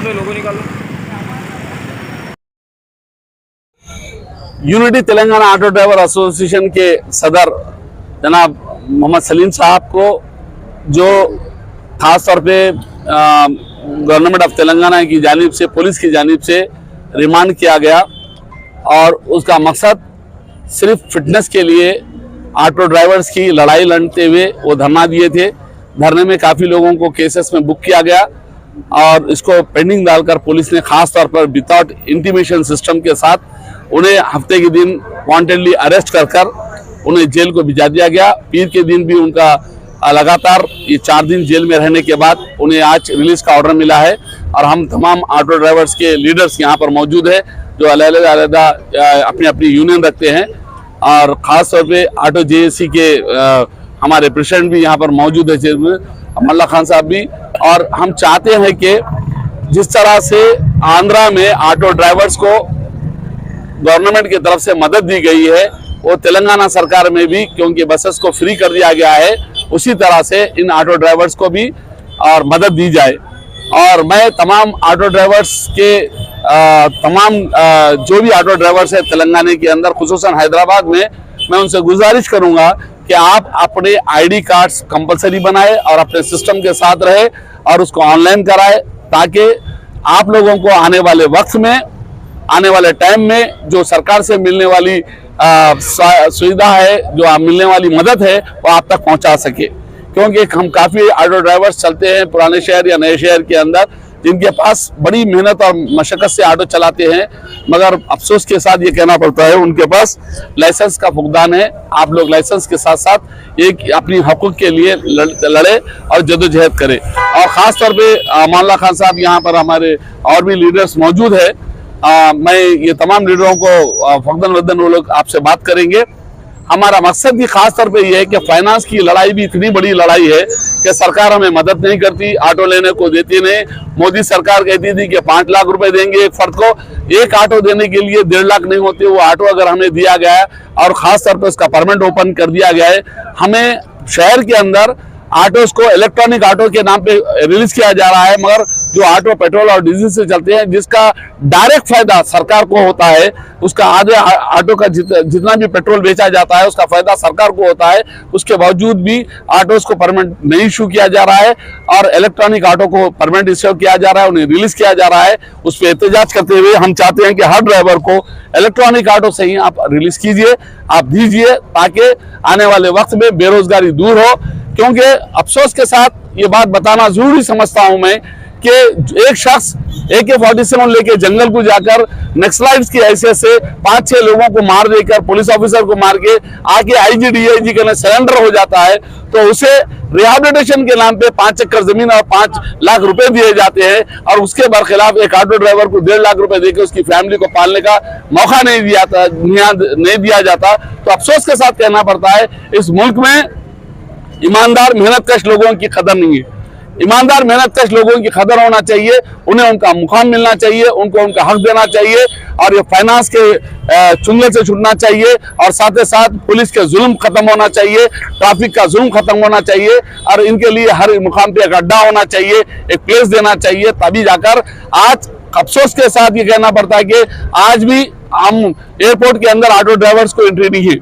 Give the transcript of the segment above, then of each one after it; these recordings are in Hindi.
लोगों निकालो। Unity Telangana auto driver association के सदर जनाब मोहम्मद सलीम साहब को जो खास तौर पे गवर्नमेंट ऑफ तेलंगाना की जानिब से, पुलिस की जानिब से रिमांड किया गया और उसका मकसद सिर्फ फिटनेस के लिए ऑटो ड्राइवर्स की लड़ाई लड़ते हुए वो धरना दिए थे। धरने में काफ़ी लोगों को केसेस में बुक किया गया और इसको पेंडिंग डालकर पुलिस ने खास तौर पर विदाउट इंटीमेशन सिस्टम के साथ उन्हें हफ्ते के दिन वांटेडली अरेस्ट कर उन्हें जेल को भिजा दिया गया। पीर के दिन भी उनका लगातार ये 4 दिन जेल में रहने के बाद उन्हें आज रिलीज का ऑर्डर मिला है और हम तमाम ऑटो ड्राइवर्स के लीडर्स यहाँ पर मौजूद है जो अलग-अलग अपनी अपनी यूनियन रखते हैं और ख़ास तौर पे ऑटो जेएसी के हमारे प्रेसिडेंट भी यहाँ पर मौजूद है, चेयरमैन अमल्ला खान साहब भी। और हम चाहते हैं कि जिस तरह से आंध्रा में ऑटो ड्राइवर्स को गवर्नमेंट की तरफ से मदद दी गई है वो तेलंगाना सरकार में भी, क्योंकि बसेस को फ्री कर दिया गया है, उसी तरह से इन ऑटो ड्राइवर्स को भी और मदद दी जाए। और मैं तमाम ऑटो ड्राइवर्स के तमाम जो भी ऑटो ड्राइवर्स है तेलंगाना के अंदर, खुसूसन हैदराबाद में, मैं उनसे गुजारिश करूंगा कि आप अपने आईडी कार्ड्स कंपलसरी बनाए और अपने सिस्टम के साथ रहे और उसको ऑनलाइन कराए ताकि आप लोगों को आने वाले वक्त में, आने वाले टाइम में जो सरकार से मिलने वाली सुविधा है, जो मिलने वाली मदद है, वो आप तक पहुंचा सके। क्योंकि हम काफ़ी ऑटो ड्राइवर्स चलते हैं पुराने शहर या नए शहर के अंदर जिनके पास बड़ी मेहनत और मशक्क़त से ऑटो चलाते हैं, मगर अफसोस के साथ ये कहना पड़ता है उनके पास लाइसेंस का फुकदान है। आप लोग लाइसेंस के साथ साथ एक अपनी हकूक़ के लिए लड़े और जदोजहद करें। और ख़ास तौर पे अमल्ला खान साहब यहाँ पर हमारे और भी लीडर्स मौजूद है। मैं ये तमाम लीडरों को फकदन वदन वो लोग आपसे बात करेंगे। हमारा मकसद भी खास तौर पे ये है कि फाइनेंस की लड़ाई भी इतनी बड़ी लड़ाई है कि सरकार हमें मदद नहीं करती, ऑटो लेने को देती नहीं। मोदी सरकार कहती थी कि 5 लाख रुपए देंगे एक फर्द को, एक ऑटो देने के लिए 1.5 लाख नहीं होते। वो ऑटो अगर हमें दिया गया है और ख़ास तौर पर उसका परमिट ओपन कर दिया गया है, हमें शहर के अंदर ऑटोस को इलेक्ट्रॉनिक ऑटो के नाम पे रिलीज किया जा रहा है, मगर जो ऑटो पेट्रोल और डीजल से चलते हैं जिसका डायरेक्ट फायदा सरकार को होता है, उसका आधे ऑटो का जितना भी पेट्रोल बेचा जाता है उसका फायदा सरकार को होता है, उसके बावजूद भी ऑटोस को परमिट नहीं इशू किया जा रहा है और इलेक्ट्रॉनिक ऑटो को परमिट इशू किया जा रहा है, उन्हें रिलीज किया जा रहा है। उस पर एहतजाज करते हुए हम चाहते हैं कि हर ड्राइवर को इलेक्ट्रॉनिक ऑटो से ही आप रिलीज कीजिए, आप दीजिए, ताकि आने वाले वक्त में बेरोजगारी दूर हो। क्योंकि अफसोस के साथ ये बात बताना जरूरी समझता हूं मैं कि एक शख्स AK-47 लेके जंगल को जाकर नक्सलाइट्स की हैसियत से 5-6 लोगों को मार देकर, पुलिस ऑफिसर को मार के आके IG DIG करने सरेंडर हो जाता है, तो उसे रिहेबिलिटेशन के नाम पे 5 एकड़ जमीन और 5 लाख रुपए दिए जाते हैं और उसके बरखिलाफ एक ऑटो ड्राइवर को 1.5 लाख रुपए देकर उसकी फैमिली को पालने का मौका नहीं दिया जाता। तो अफसोस के साथ कहना पड़ता है इस मुल्क में ईमानदार मेहनतकश लोगों की कदर नहीं है। ईमानदार मेहनतकश लोगों की कदर होना चाहिए, उन्हें उनका मुकाम मिलना चाहिए, उनको उनका हक देना चाहिए और ये फाइनेंस के चुंगल से छूटना चाहिए और साथ ही साथ पुलिस के जुल्म खत्म होना चाहिए, ट्रैफिक का जुल्म खत्म होना चाहिए और इनके लिए हर मुकाम पे एक अड्डा होना चाहिए, एक प्लेस देना चाहिए, तभी जाकर। आज अफसोस के साथ ये कहना पड़ता है कि आज भी हम एयरपोर्ट के अंदर ऑटो ड्राइवर्स को एंट्री नहीं है,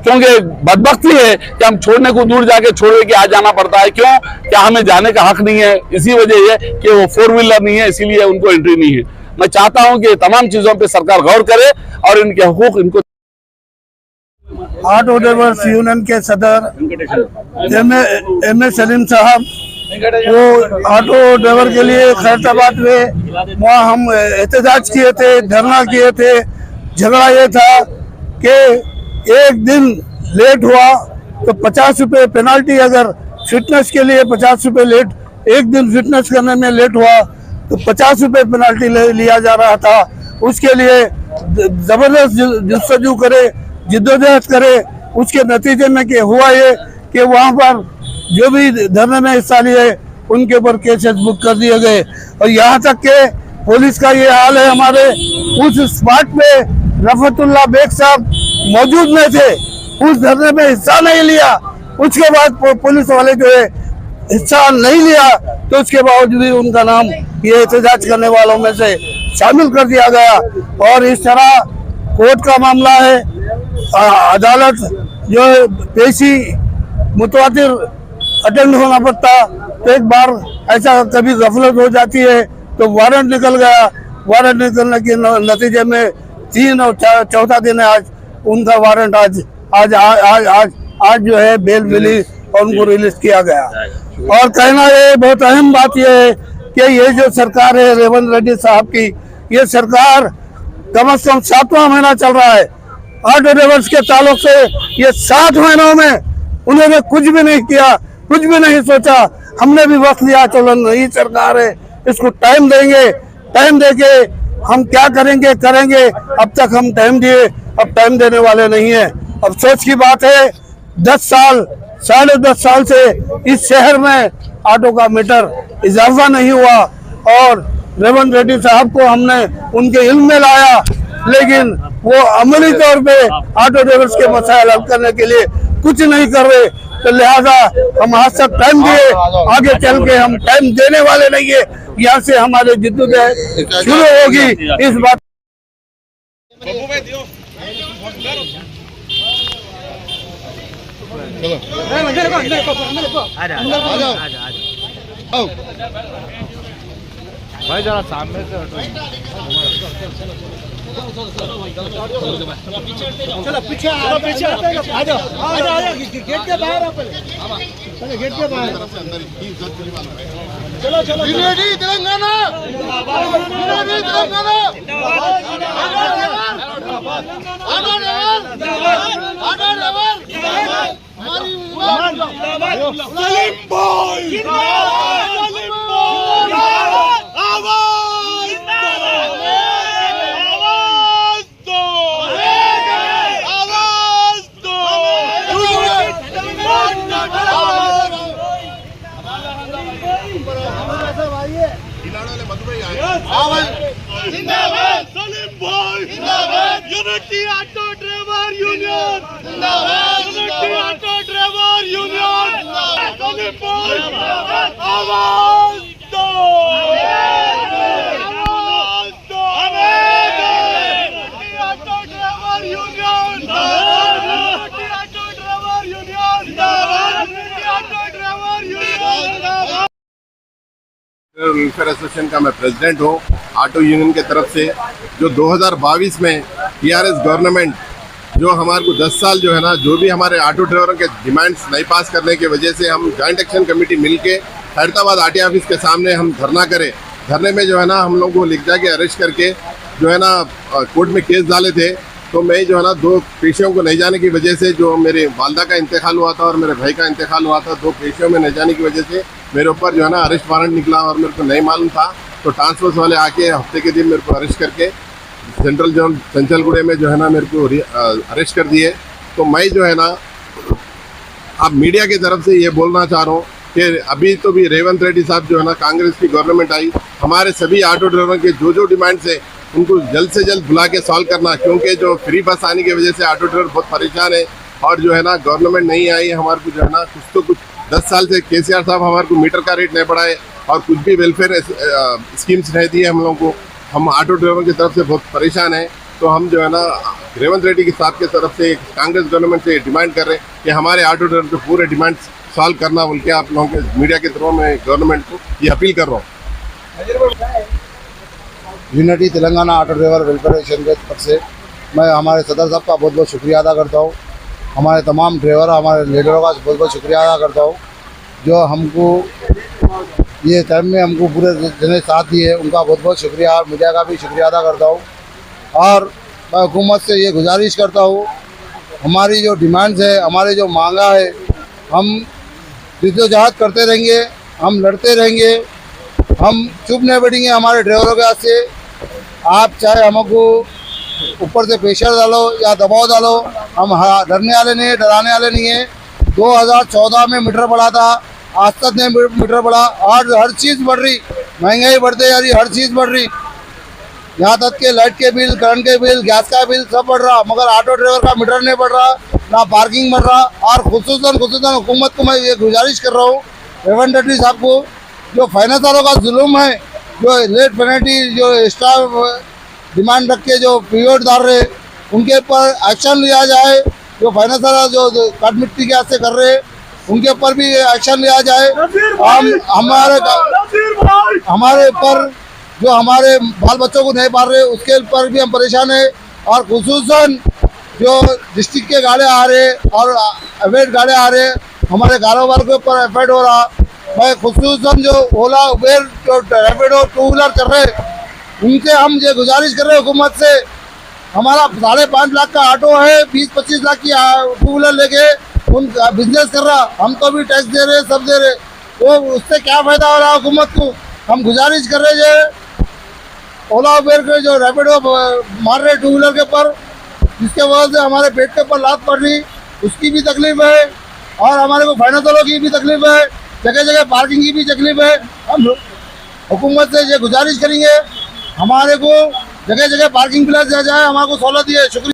क्योंकि बदबख्ती है कि हम छोड़ने को दूर जाके छोड़ के आ जाना पड़ता है। क्यों? क्या हमें जाने का हक नहीं है? इसी वजह ये कि वो 4 व्हीलर नहीं है, इसीलिए उनको एंट्री नहीं है। मैं चाहता हूं कि तमाम चीजों पे सरकार गौर करे और इनके हकूक इनको। ऑटो ड्राइवर्स यूनियन के सदर एम ए सलीम साहब, वो ऑटो ड्राइवर के लिए खैरताबाद में वहाँ हम एहतजाज किए थे, धरना किए थे। झगड़ा ये था कि एक दिन लेट हुआ तो 50 रुपये पेनाल्टी, अगर फिटनेस के लिए 50 रुपये लेट, एक दिन फिटनेस करने में लेट हुआ तो 50 रुपये पेनाल्टी लिया जा रहा था। उसके लिए ज़बरदस्त जस्तजू करे, जिद्दोजहद करे। उसके नतीजे में कि हुआ ये कि वहाँ पर जो भी धरने में हिस्सा लिए उनके ऊपर केसेस बुक कर दिए गए। और यहाँ तक के पुलिस का ये हाल है, हमारे उस स्पॉट पे रफतुल्लाह बेग साहब मौजूद नहीं थे, उस धरने में हिस्सा नहीं लिया। उसके बाद पुलिस वाले जो है हिस्सा नहीं लिया, तो उसके बावजूद भी उनका नाम ये एहतजाज करने वालों में से शामिल कर दिया गया। और इस तरह कोर्ट का मामला है, अदालत जो है पेशी मुतवातिर अटेंड होना पड़ता, तो एक बार ऐसा कभी गफलत हो जाती है तो वारंट निकल गया। वारंट निकलने के नतीजे में 3 और चौथा दिन है आज उनका वारंट आज जो है बेल मिली और उनको रिलीज किया गया। और कहना ये बहुत अहम बात यह है कि ये जो सरकार है रेवंत रेड्डी साहब की, ये सरकार कम से कम 7वां महीना चल रहा है। ऑटो ड्राइवर्स के ताल्लुक से ये 7 महीनों में उन्होंने कुछ भी नहीं किया, कुछ भी नहीं सोचा। हमने भी वक्त लिया, चलो नई सरकार है, इसको टाइम देंगे, टाइम देके हम क्या करेंगे। अब तक हम टाइम दिए, अब टाइम देने वाले नहीं है। अफसोस की बात है 10 साल 10.5 साल से इस शहर में ऑटो का मीटर इजाफा नहीं हुआ। और रेवंत रेड्डी साहब को हमने उनके इल्म में लाया, लेकिन वो अमली तौर पे ऑटो ड्राइवर्स के मसाइल हल करने के लिए कुछ नहीं कर रहे। तो लिहाजा हम आज तक टाइम दिए, आगे चल के हम टाइम देने वाले नहीं है। यहाँ से हमारे जिद्दोजहद शुरू होगी। इस बात भाई जरा सामने से हटो। चलो पीछे आ जाओ गेट के बाहर आप पहले गेट के बाहर चलो यूनिटी तेलंगाना जिंदाबाद सलीम भाई जिंदाबाद यूनिटी ऑटो ड्राइवर यूनियन जिंदाबाद unity auto driver union Salim भाई आवाज दो आवाज दो unity auto driver union unity auto driver union unity auto driver union welfare association का मैं प्रेसिडेंट हूँ ऑटो यूनियन के तरफ से। जो 2022 में टीआरएस गवर्नमेंट जो हमारे को 10 साल जो है ना, जो भी हमारे ऑटो ड्राइवरों के डिमांड्स नहीं पास करने की वजह से हम जॉइंट एक्शन कमेटी मिलके हैदराबाद आरटीआई ऑफिस के सामने हम धरना करें। धरने में जो है ना हम लोग को लिख जाके अरेस्ट करके जो है ना कोर्ट में केस डाले थे। तो मैं जो है ना 2 पेशियों को नहीं जाने की वजह से, जो मेरे वालदा का इंतकाल हुआ था और मेरे भाई का इंतकाल हुआ था, 2 पेशियों में नहीं जाने की वजह से मेरे ऊपर जो है ना अरेस्ट वारंट निकला और मेरे को नहीं मालूम था। तो ट्रांसफर्स वाले आके हफ्ते के दिन मेरे को अरेस्ट करके सेंट्रल जोन चंचलगुड़े में जो है ना मेरे को अरेस्ट कर दिए। तो मैं जो है ना अब मीडिया की तरफ से ये बोलना चाह रहा हूँ कि अभी तो भी रेवंत रेड्डी साहब जो है ना, कांग्रेस की गवर्नमेंट आई, हमारे सभी ऑटो ड्राइवर के जो डिमांड्स है उनको जल्द से जल्द बुला के सॉल्व करना। क्योंकि जो फ्री बस आने की वजह से ऑटो ड्राइवर बहुत परेशान है। और जो है ना गवर्नमेंट नहीं आई हमारे को जो है ना कुछ 10 साल से केसीआर साहब हमारे को मीटर का रेट नहीं बढ़ाए और कुछ भी वेलफेयर स्कीम्स नहीं दिए हम लोगों को। हम ऑटो ड्राइवर की तरफ से बहुत परेशान हैं। तो हम जो है ना रेवंत रेड्डी साहब की तरफ से कांग्रेस गवर्नमेंट से डिमांड कर रहे हैं कि हमारे ऑटो ड्राइवर के पूरे डिमांड सॉल्व करना बोल के आप लोगों के मीडिया के थ्रू में गवर्नमेंट को ये अपील कर रहा हूँ। Unity Telangana auto driver welfare association के तरफ से मैं हमारे सदर साहब का बहुत बहुत शुक्रिया अदा करता हूँ। हमारे तमाम ड्राइवर, हमारे लीडरों का बहुत बहुत शुक्रिया अदा करता हूँ जो हमको ये टाइम में हमको पूरे जने साथ दिए, उनका बहुत बहुत शुक्रिया। और मीडिया का भी शुक्रिया अदा करता हूँ। और मैं हुकूमत से ये गुजारिश करता हूँ, हमारी जो डिमांड्स है, हमारे जो मांगा है, हम जिद्दोजहद करते रहेंगे, हम लड़ते रहेंगे, हम चुप नहीं बैठेंगे हमारे ड्राइवरों के हाथ से। आप चाहे हमको ऊपर से प्रेशर डालो या दबाव डालो, हम डरने वाले नहीं, डराने वाले नहीं है। 2014 में मीटर बढ़ा था, आज तक नहीं मीटर बढ़ा और हर चीज़ बढ़ रही, महंगाई बढ़ते जा रही, हर चीज़ बढ़ रही। यहाँ तक के लाइट के बिल, करंट के बिल, गैस का बिल सब बढ़ रहा, मगर ऑटो ड्राइवर का मीटर नहीं बढ़ रहा, ना पार्किंग बढ़ रहा। और खुसूसन हुकूमत को मैं ये गुजारिश कर रहा हूँ, रेवंत रेड्डी साहब को, जो फाइनेंस वालों का जुल्म है, जो लेट पेनल्टी, जो एक्स्ट्रा डिमांड रख के जो पीरियड डाल रहे, उनके ऊपर एक्शन लिया जाए। जो फाइनेंस वाला जो काट मिट्टी के हाथ से कर रहे, उनके ऊपर भी एक्शन लिया जाए। हमारे ऊपर जो हमारे बाल बच्चों को नहीं पाल रहे, उसके ऊपर भी हम परेशान है। और खुसूसन जो डिस्ट्रिक्ट के गाड़े आ रहे और अवैध गाड़े आ रहे, हमारे कारोबार के ऊपर इफेक्ट हो रहा। मैं खुसूसन जो ओला उबेर जो रैपिडो टू व्हीलर कर रहे, उनसे हम ये गुजारिश कर रहे हैं हुकूमत से, हमारा 5.5 लाख का ऑटो है, 20-25 लाख की टू व्हीलर लेके उन बिजनेस कर रहा, हम तो भी टैक्स दे रहे, सब दे रहे, तो उससे क्या फायदा हो रहा हुकूमत को। हम गुजारिश कर रहे हैं ओला उबेर के जो रैपिडो मार रहे टू व्हीलर के ऊपर, जिसके वजह से हमारे पेट के ऊपर लात पड़ रही, उसकी भी तकलीफ है। और हमारे को फाइनेंस वालों की भी तकलीफ है, जगह जगह पार्किंग की भी तकलीफ है। हम हुकूमत से ये गुजारिश करेंगे, हमारे को जगह जगह पार्किंग प्लेस दिया जाए, हमारे को सहूलत दिए। शुक्रिया।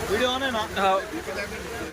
वीडियो ऑन है ना?